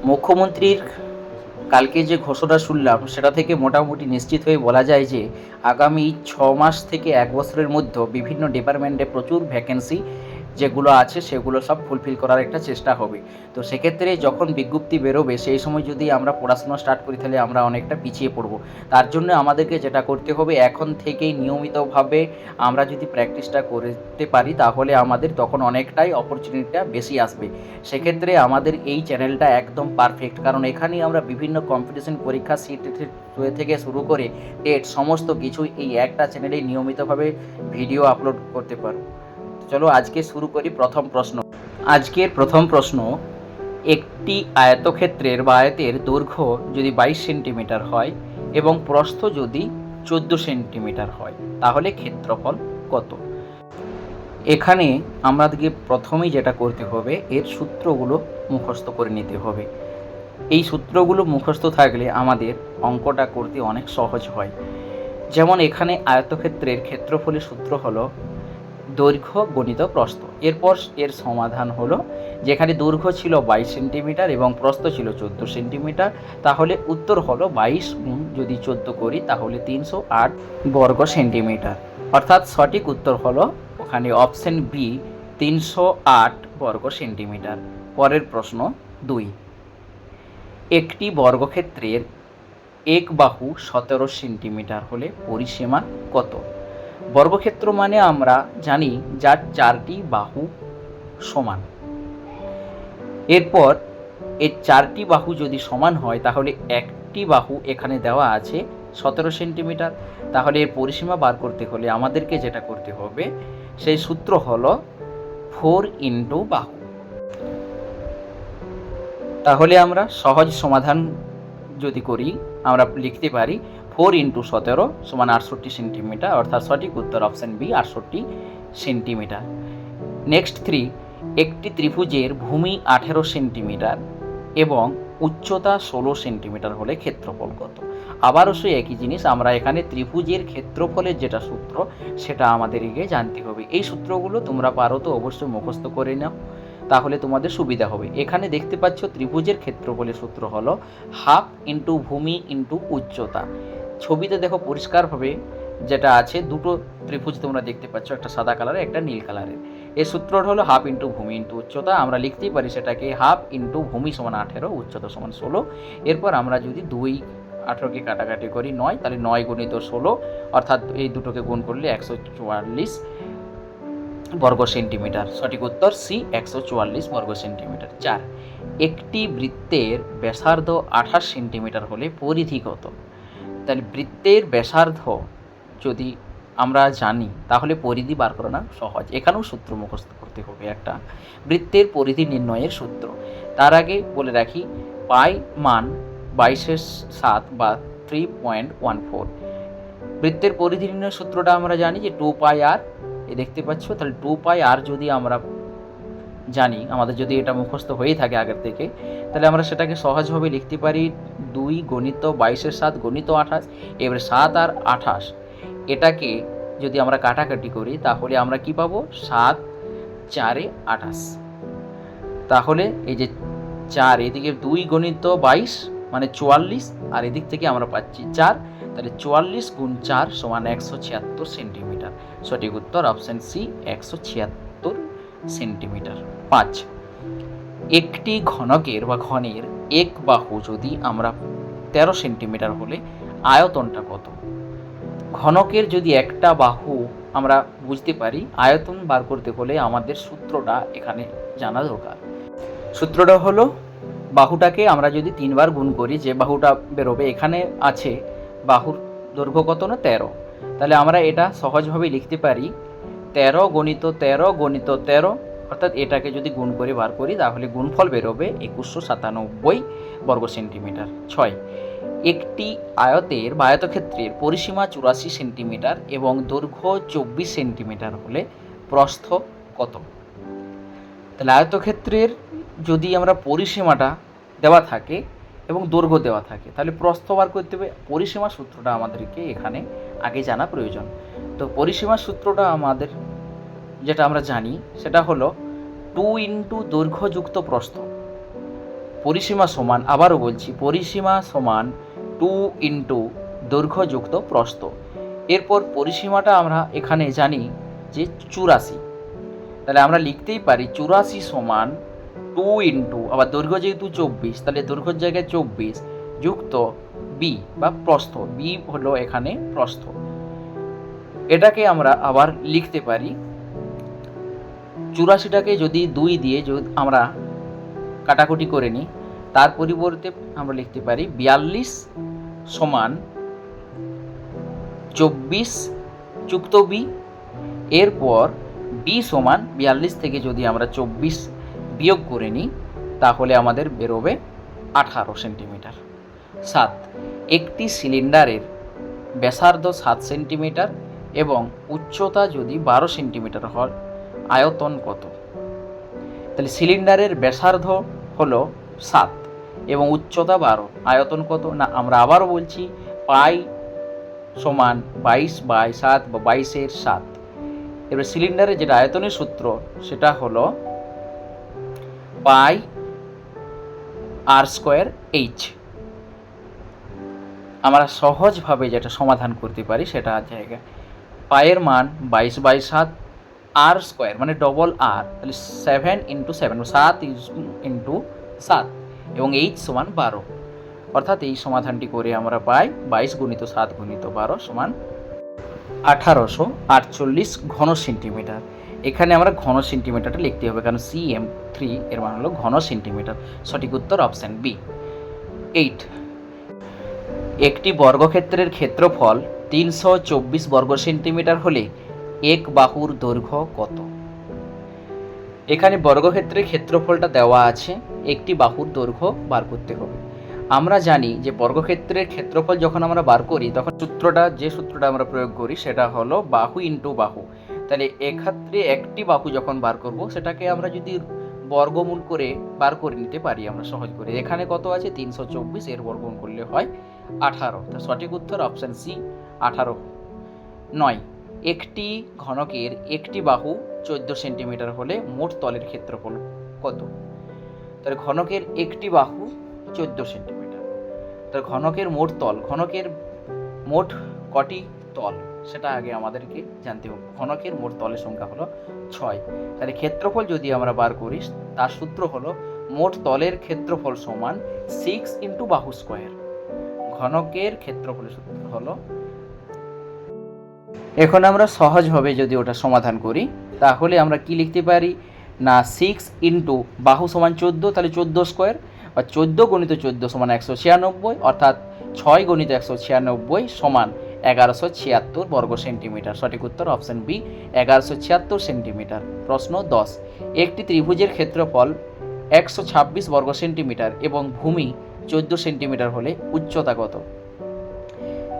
মুখ্যমন্ত্রীর কালকে যে ঘোষণা শুনলাম সেটা থেকে মোটামুটি নিশ্চিত হয়ে বলা যায় যে আগামী 6 মাস থেকে 1 বছরের মধ্যে বিভিন্ন ডিপার্টমেন্টে প্রচুর ভ্যাকেন্সি যেগুলো আছে সেগুলো সব ফুলফিল করার একটা চেষ্টা হবে। তো সেক্ষেত্রে যখন বিজ্ঞপ্তি বেরোবে সেই সময় যদি আমরা পড়াশোনা স্টার্ট করি তাহলে আমরা অনেকটা পিছিয়ে পড়ব। তার জন্য আমাদেরকে যেটা করতে হবে এখন থেকেই নিয়মিতভাবে আমরা যদি প্র্যাকটিসটা করতে পারি তাহলে আমাদের তখন অনেকটাই অপরচুনিটিটা বেশি আসবে। সেক্ষেত্রে আমাদের এই চ্যানেলটা একদম পারফেক্ট, কারণ এখানেই আমরা বিভিন্ন কম্পিটিশন পরীক্ষা সিট থেকে শুরু করে টেট সমস্ত কিছুই এই একটা চ্যানেলেই নিয়মিতভাবে ভিডিও আপলোড করতে পারবো। চলো আজকে শুরু করি প্রথম প্রশ্ন। আজকের প্রথম প্রশ্ন, একটি আয়তক্ষেত্রের বা আয়তের দৈর্ঘ্য যদি 22 সেন্টিমিটার হয় এবং প্রস্থ যদি 14 সেন্টিমিটার হয় তাহলে ক্ষেত্রফল কত? এখানে আমাদেরকে প্রথমেই যেটা করতে হবে এর সূত্রগুলো মুখস্থ করে নিতে হবে। এই সূত্রগুলো মুখস্থ থাকলে আমাদের অঙ্কটা করতে অনেক সহজ হয়। যেমন এখানে আয়তক্ষেত্রের ক্ষেত্রফলের সূত্র হলো দৈর্ঘ্য গণিত প্রস্থ। এরপর এর সমাধান হলো, যেখানে দৈর্ঘ্য ছিল 22 সেন্টিমিটার এবং প্রস্থ ছিল 14 সেন্টিমিটার, তাহলে উত্তর হলো 22 গুণ যদি 14 করি তাহলে 308 বর্গ সেন্টিমিটার। অর্থাৎ সঠিক উত্তর হলো ওখানে অপশন বি, 308 বর্গ সেন্টিমিটার। পরের প্রশ্ন 2, একটি বর্গক্ষেত্রের এক বাহু 17 সেন্টিমিটার হলে পরিসীমা কত? বর্গক্ষেত্র মানে আমরা জানি যার 4টি বাহু সমান। এরপর এই 4টি বাহু যদি সমান হয় তাহলে একটি বাহু এখানে দেওয়া আছে 17 সেন্টিমিটার, তাহলে এর পরিসীমা বার করতে হলে আমাদেরকে যেটা করতে হবে সেই সূত্র হলো 4 ইন্টু বাহু। তাহলে আমরা সহজ সমাধান যদি করি আমরা লিখতে পারি 4 ইন্টু 17 সমান 68 সেন্টিমিটার, অর্থাৎ সঠিক উত্তর অপশন বি, 68 সেন্টিমিটার। নেক্সট 3, একটি ত্রিভুজের ভূমি 18 সেন্টিমিটার এবং উচ্চতা 16 সেন্টিমিটার হলে ক্ষেত্রফল কত? আবারও সেই একই জিনিস, আমরা এখানে ত্রিভুজের ক্ষেত্রফলের যেটা সূত্র সেটা আমাদেরকে জানতে হবে। এই সূত্রগুলো তোমরা পারো তো অবশ্যই মুখস্থ করে নাও, তাহলে তোমাদের সুবিধা হবে। এখানে দেখতে পাচ্ছ ত্রিভুজের ক্ষেত্রফলের সূত্র হলো হাফ ইন্টু ভূমি ইন্টু উচ্চতা। ছবিতে দেখো পরিষ্কারভাবে যেটা আছে, দুটো ত্রিভুজ তোমরা দেখতে পাচ্ছ, একটা সাদা কালারের একটা নীল কালারের। এর সূত্রটা হলো হাফ ইন্টু ভূমি ইন্টু উচ্চতা। আমরা লিখতেই পারি সেটাকে হাফ ইন্টু ভূমি সমান 18, উচ্চতা সমান 16। এরপর আমরা যদি 18কে কাটাকাটি করি 9, তাহলে 9 গুণিত 16, অর্থাৎ এই দুটোকে গুণ করলে 144 বর্গ সেন্টিমিটার। সঠিক উত্তর সি, 144 বর্গ সেন্টিমিটার। 4, একটি বৃত্তের ব্যাসার্ধ 28 সেন্টিমিটার হলে পরিধি কত? তাহলে বৃত্তের ব্যাসার্ধ যদি আমরা জানি তাহলে পরিধি বার করানো সহজ। এখানেও সূত্র মুখস্থ করতে হবে একটা, বৃত্তের পরিধি নির্ণয়ের সূত্র। তার আগে বলে রাখি পাই মান 22/7 বা 3.14। বৃত্তের পরিধি নির্ণয়ের সূত্রটা আমরা জানি যে 2 পাই আর, এ দেখতে পাচ্ছ, তাহলে 2 পাই আর যদি আমরা জানি, আমাদের যদি এটা মুখস্থ হয়ে থাকে আগের থেকে, তাহলে আমরা সেটাকে সহজভাবে লিখতে পারি 2 গণিত 22/7 গণিত 28। এবারে 7 আর 28 এটাকে যদি আমরা কাটাকাটি করি তাহলে আমরা কি পাবো, 7 4 28। তাহলে এই যে 4, এদিকে 2 গণিত 22 মানে 44, আর এদিক থেকে আমরা পাচ্ছি 4, তাহলে 44 গুণ 4 সমান 176 সেন্টিমিটার। সঠিক উত্তর অপশন সি, 176 সেন্টিমিটার। 5, একটি ঘনকের বা ঘনের এক বাহু যদি আমরা 13 সেন্টিমিটার হলে আয়তনটা কত? ঘনকের যদি একটা বাহু আমরা বুঝতে পারি, আয়তন বার করতে হলে আমাদের সূত্রটা এখানে জানা দরকার। সূত্রটা হলো বাহুটাকে আমরা যদি 3 বার গুণ করি যে বাহুটা বেরোবে, এখানে আছে বাহুর দৈর্ঘ্য কত না 13, তাহলে আমরা এটা সহজভাবে লিখতে পারি 13 গণিত 13 গণিত 13, অর্থাৎ এটাকে যদি গুণ করে বার করি তাহলে গুণফল বেরোবে 2197 বর্গ সেন্টিমিটার। 6, একটি আয়তের বা আয়তক্ষেত্রের পরিসীমা 84 সেন্টিমিটার এবং দৈর্ঘ্য 24 সেন্টিমিটার হলে প্রস্থ কত? তাহলে আয়তক্ষেত্রের যদি আমরা পরিসীমাটা দেওয়া থাকে এবং দৈর্ঘ্য দেওয়া থাকে তাহলে প্রস্থ বার করতে হবে। পরিসীমা সূত্রটা আমাদেরকে এখানে আগে জানা প্রয়োজন। তো পরিসীমার সূত্রটা আমাদের যেটা আমরা জানি সেটা হলো 2 ইন্টু দৈর্ঘ্যযুক্ত প্রস্থ। পরিসীমা সমান, আবারও বলছি, পরিসীমা সমান 2 ইন্টু দৈর্ঘ্য যুক্ত প্রস্থ। এরপর পরিসীমাটা আমরা এখানে জানি যে 84, তাহলে আমরা লিখতেই পারি 84 সমান 2 ইন্টু, আবার দৈর্ঘ্য যেহেতু 24, তাহলে দৈর্ঘ্যের জায়গায় 24 যুক্ত বি বা প্রস্থ, বি হলো এখানে প্রস্থ। এটাকে আমরা আবার লিখতে পারি 84টাকে যদি 2 দিয়ে যদি আমরা কাটাকুটি করে নিই, তার পরিবর্তে আমরা লিখতে পারি 42 সমান 24 যুক্ত বি। এরপর বি সমান 42 থেকে যদি আমরা 24 বিয়োগ করে নিই, তাহলে আমাদের বেরোবে 18 সেন্টিমিটার। 7, একটি সিলিন্ডারের ব্যাসার্ধ 7 সেন্টিমিটার এবং উচ্চতা যদি 12 সেন্টিমিটার হয়, আয়তন কত? তাহলে সিলিন্ডারের ব্যাসার্ধ হলো 7 এবং উচ্চতা 12, আয়তন কত না, আমরা আবারও বলছি পাই সমান 22/7 বা 22/7। এবার সিলিন্ডারের যেটা আয়তনের সূত্র সেটা হলো পাই r²h। আমরা সহজভাবে যেটা সমাধান করতে পারি সেটা জায়গায় পায়ের মান 22/7, r² মানে ডবল r, তাহলে 7 ইন্টু 7, 7 ইন্টু 7 এবং h সমান 12। অর্থাৎ এই সমাধানটি করে আমরা পাই 22 গুণিত 7 গুণিত 12 সমান 1848 ঘন সেন্টিমিটার। এখানে আমরা ঘন সেন্টিমিটারটা লিখতে হবে, কারণ cm3 এর মান হলো ঘন সেন্টিমিটার। সঠিক উত্তর অপশন বি। 8, একটি বর্গক্ষেত্রের ক্ষেত্রফল 324 বর্গ সেন্টিমিটার হলে এক বাহুর দৈর্ঘ্য কত? এখানে বর্গক্ষেত্রের ক্ষেত্রফলটা দেওয়া আছে, একটি বাহুর দৈর্ঘ্য বার করতে হবে। আমরা জানি যে বর্গক্ষেত্রের ক্ষেত্রফল যখন আমরা বার করি তখন যে সূত্রটা আমরা প্রয়োগ করি সেটা হলো বাহু ইন্টু বাহু। তাহলে এক্ষেত্রে একটি বাহু যখন বার করব সেটাকে আমরা যদি বর্গমূল করে বার করে নিতে পারি আমরা সহজ করে। এখানে কত আছে 324, এর বর্গমূল করলে হয় 18। তা সঠিক উত্তর অপশন সি 18। 9, একটি ঘনকের একটি বাহু 14 সেন্টিমিটার হলে মোট তলের ক্ষেত্রফল কত? তাহলে ঘনকের একটি বাহু 14 সেন্টিমিটার, তাহলে ঘনকের মোট তল, ঘনকের মোট কটি তল সেটা আগে আমাদেরকে জানতে হবে। ঘনকের মোট তলের সংখ্যা হলো 6। তাহলে ক্ষেত্রফল যদি আমরা বার করি তার সূত্র হলো মোট তলের ক্ষেত্রফল সমান 6 ইন্টু বাহু স্কোয়ার। ঘনকের ক্ষেত্রফলের সূত্র হলো, এখন আমরা সহজভাবে যদি ওটা সমাধান করি তাহলে আমরা কি লিখতে পারি না 6 ইন্টু বাহু সমান 14, তাহলে 14 স্কোয়ার, আর 14 গুণিত 14 সমান 196, অর্থাৎ 6 গুণিত 196 সমান 1176 বর্গ সেন্টিমিটার। সঠিক উত্তর অপশন বি 1176 সেন্টিমিটার। প্রশ্ন 10, একটি ত্রিভুজের ক্ষেত্রফল 126 বর্গ সেন্টিমিটার এবং ভূমি 14 সেন্টিমিটার হলে উচ্চতা কত?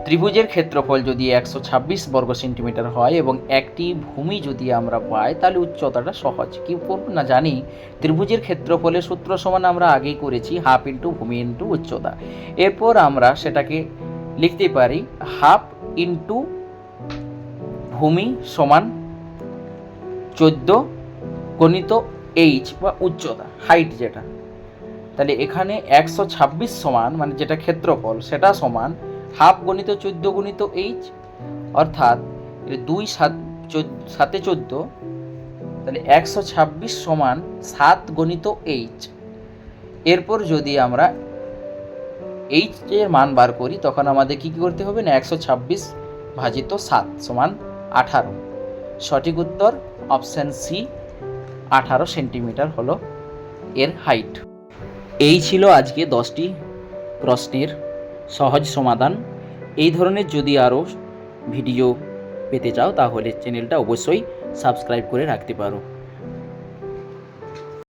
ত্রিভুজের ক্ষেত্রফল যদি 126 বর্গ সেন্টিমিটার হয় এবং একটি ভূমি যদি আমরা পাই তাহলে উচ্চতাটা সহজ। কি করব না জানি, ত্রিভুজের ক্ষেত্রফলের সূত্র সমান আমরা আগেই করেছি হাফ ইন্টু ভূমি ইন্টু উচ্চতা। এরপর আমরা সেটাকে লিখতে পারি হাফ ইন্টু ভূমি সমান 14 গণিত এইচ বা উচ্চতা, হাইট যেটা। তাহলে এখানে 126 সমান মানে যেটা ক্ষেত্রফল সেটা সমান হাফ গণিত 14 গুণিত এইচ, অর্থাৎ 2 7 14, তাহলে 126 সমান 7 গণিত এইচ। এরপর যদি আমরা এইচ এর মান বার করি তখন আমাদের কি করতে হবে না 126 ভাজিত 7 সমান 18। সঠিক উত্তর অপশন সি 18 সেন্টিমিটার হলো এর হাইট। এই ছিল আজকে 10টি প্রশ্নের সহজ সমাধান। এই ধরনের যদি আরও ভিডিও পেতে চাও তাহলে চ্যানেলটা অবশ্যই সাবস্ক্রাইব করে রাখতে পারো।